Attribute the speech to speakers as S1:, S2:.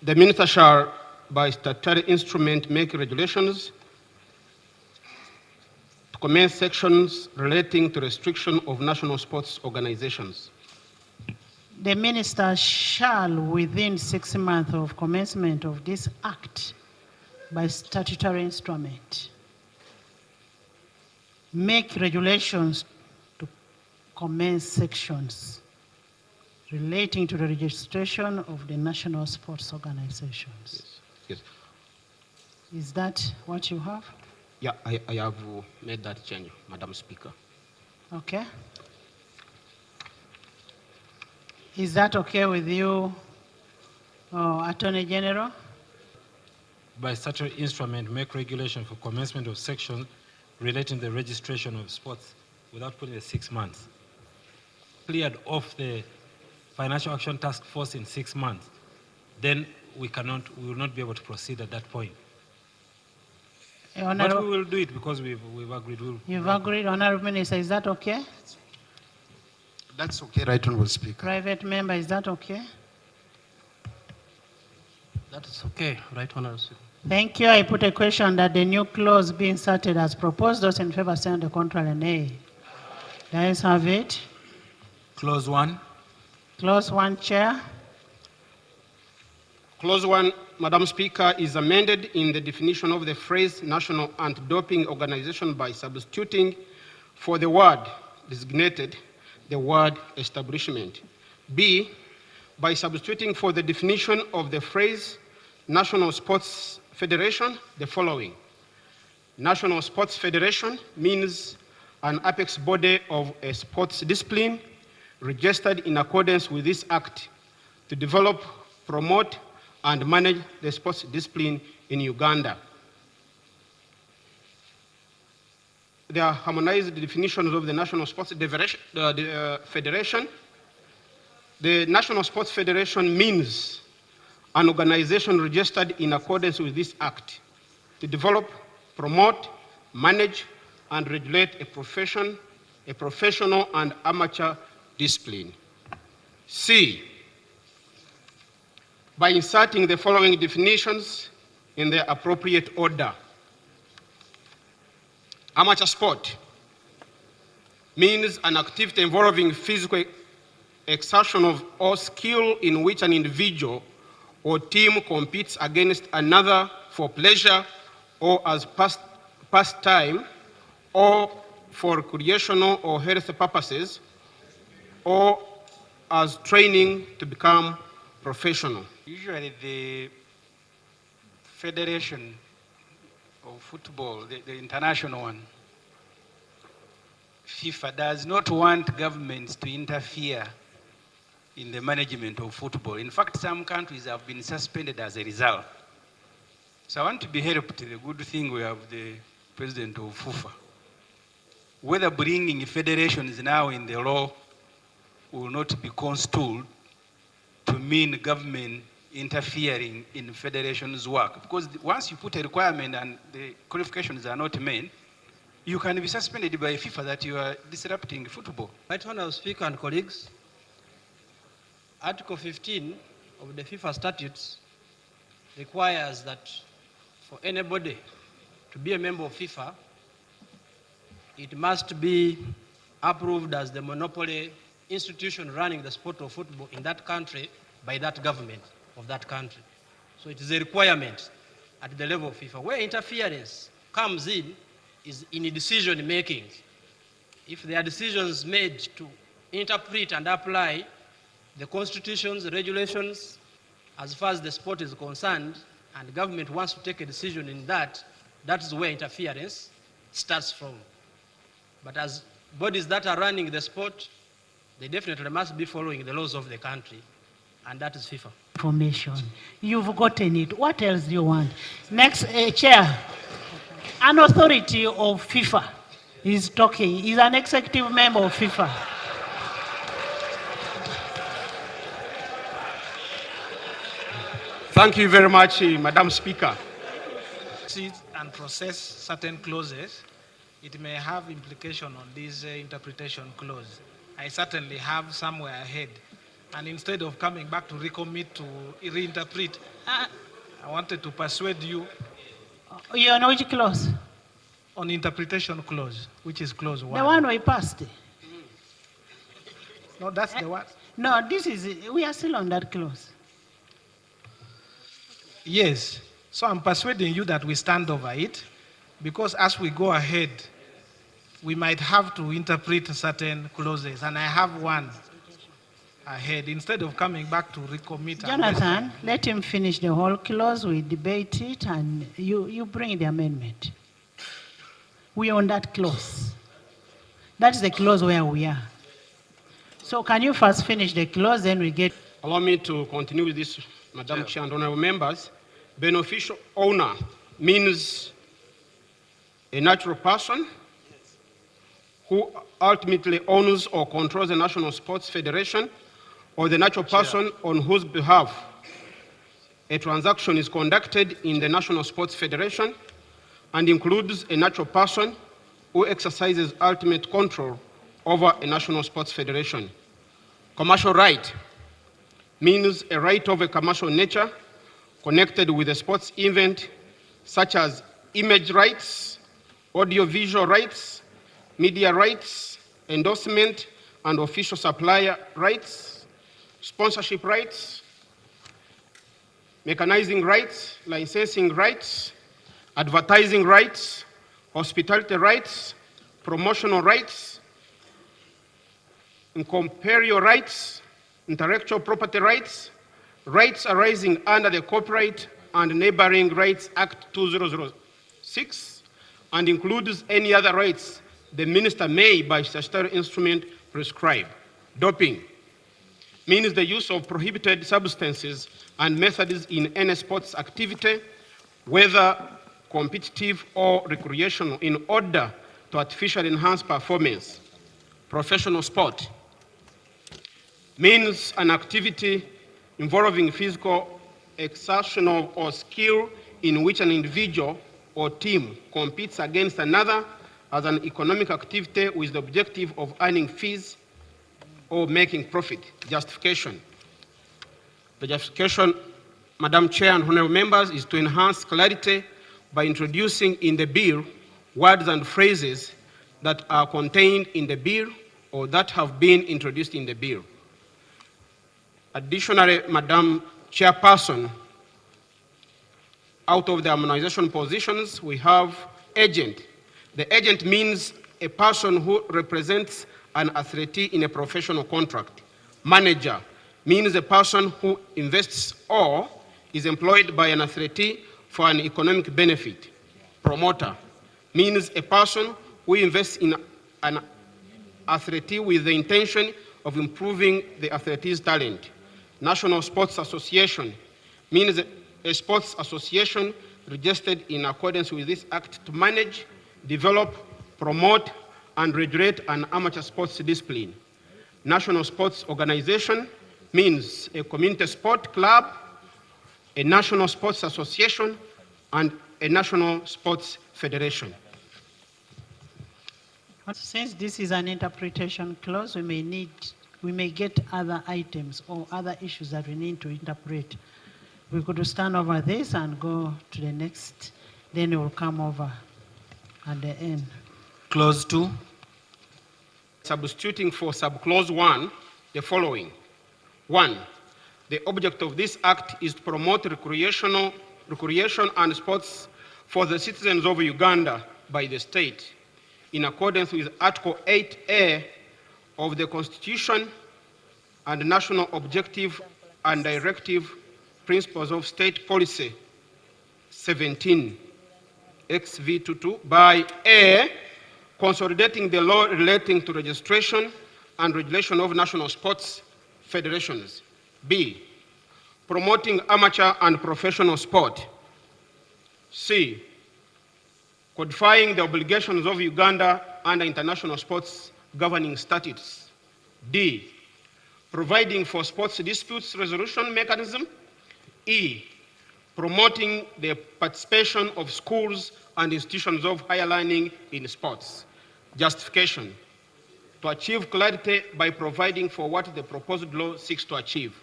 S1: The Minister shall, by statutory instrument, make regulations to commence sections relating to restriction of national sports organizations.
S2: The Minister shall, within 6 months of commencement of this Act, by statutory instrument, make regulations to commence sections relating to the registration of the national sports organizations.
S1: Yes.
S2: Is that what you have?
S1: Yeah, I have made that change, Madam Speaker.
S2: Okay. Is that okay with you, Attorney General?
S3: By statutory instrument, make regulation for commencement of section relating to the registration of sports without putting the 6 months. Cleared off the Financial Action Task Force in 6 months, then we will not be able to proceed at that point. But we will do it because we've agreed.
S2: You've agreed, Honorable Minister, is that okay?
S4: That's okay, Right Honorable Speaker.
S2: Private member, is that okay?
S5: That is okay, Right Honorable Speaker.
S2: Thank you. I put a question that the new clause be inserted as proposed. Those in favor say on the contrary, nay. The ayes have it.
S3: Clause 1.
S2: Clause 1, Chair.
S1: Clause 1, Madam Speaker, is amended in the definition of the phrase National Anti-Doping Organization by substituting for the word designated the word establishment. B, by substituting for the definition of the phrase National Sports Federation the following. National Sports Federation means an apex body of a sports discipline registered in accordance with this Act to develop, promote, and manage the sports discipline in Uganda. There are harmonized definitions of the National Sports Federation. The National Sports Federation means an organization registered in accordance with this Act to develop, promote, manage, and regulate a professional and amateur discipline. C, by inserting the following definitions in their appropriate order. Amateur sport means an activity involving physical exertion of or skill in which an individual or team competes against another for pleasure or as pastime or for recreational or health purposes or as training to become professional.
S6: Usually the Federation of Football, the international one, FIFA does not want governments to interfere in the management of football. In fact, some countries have been suspended as a result. So I want to be helped. The good thing we have the president of FIFA. Whether bringing federations now in the law will not be construed to mean government interfering in federations' work. Because once you put a requirement and the qualifications are not met, you can be suspended by FIFA that you are disrupting football.
S5: Right Honorable Speaker and colleagues, Article 15 of the FIFA statutes requires that for anybody to be a member of FIFA, it must be approved as the monopoly institution running the sport of football in that country by that government of that country. So it is a requirement at the level of FIFA. Where interference comes in is in decision making. If there are decisions made to interpret and apply the constitutions, the regulations, as far as the sport is concerned, and the government wants to take a decision in that, that is where interference starts from. But as bodies that are running the sport, they definitely must be following the laws of the country, and that is FIFA.
S2: Information. You've gotten it. What else do you want? Next, Chair. An authority of FIFA is talking. He's an executive member of FIFA.
S1: Thank you very much, Madam Speaker.
S7: And process certain clauses, it may have implication on this interpretation clause. I certainly have somewhere ahead and instead of coming back to recommit to reinterpret, I wanted to persuade you
S2: You know which clause?
S7: on interpretation clause, which is clause 1.
S2: The one we passed.
S7: No, that's the one.
S2: No, we are still on that clause.
S7: Yes. So I'm persuading you that we stand over it, because as we go ahead, we might have to interpret certain clauses, and I have one ahead. Instead of coming back to recommit.
S2: Jonathan, let him finish the whole clause, we debate it, and you bring the amendment. We are on that clause. That's the clause where we are. So can you first finish the clause, then we get...
S1: Allow me to continue with this, Madam Chair and honorable members. Beneficial owner means a natural person who ultimately owns or controls the National Sports Federation, or the natural person on whose behalf a transaction is conducted in the National Sports Federation, and includes a natural person who exercises ultimate control over a National Sports Federation. Commercial right means a right of a commercial nature connected with a sports event, such as image rights, audiovisual rights, media rights, endorsement and official supplier rights, sponsorship rights, mechanizing rights, licensing rights, advertising rights, hospitality rights, promotional rights, incorporeal rights, intellectual property rights, rights arising under the Copyright and Neighboring Rights Act 2006, and includes any other rights the minister may, by statutory instrument, prescribe. Doping means the use of prohibited substances and methods in any sports activity, whether competitive or recreational, in order to artificially enhance performance. Professional sport means an activity involving physical exertion or skill in which an individual or team competes against another as an economic activity with the objective of earning fees or making profit. Justification. The justification, Madam Chair and honorable members, is to enhance clarity by introducing in the bill words and phrases that are contained in the bill or that have been introduced in the bill. Additionally, Madam Chairperson, out of the harmonization positions, we have agent. The agent means a person who represents an athlete in a professional contract. Manager means a person who invests or is employed by an athlete for an economic benefit. Promoter means a person who invests in an athlete with the intention of improving the athlete's talent. National Sports Association means a sports association registered in accordance with this act to manage, develop, promote, and regulate an amateur sports discipline. National Sports Organization means a community sport club, a national sports association, and a national sports federation.
S2: Since this is an interpretation clause, we may get other items or other issues that we need to interpret. We could stand over this and go to the next, then it will come over at the end.
S7: Clause 2.
S1: Substituting for subclause 1 the following. 1. The object of this act is to promote recreation and sports for the citizens of Uganda by the state, in accordance with Article 8A of the Constitution and national objective and directive principles of state policy 17 XV22 by A, consolidating the law relating to registration and regulation of national sports federations. B, promoting amateur and professional sport. C, codifying the obligations of Uganda under international sports governing statutes. D, providing for sports disputes resolution mechanism. E, promoting the participation of schools and institutions of higher learning in sports. Justification. to achieve clarity by providing for what the proposed law seeks to achieve.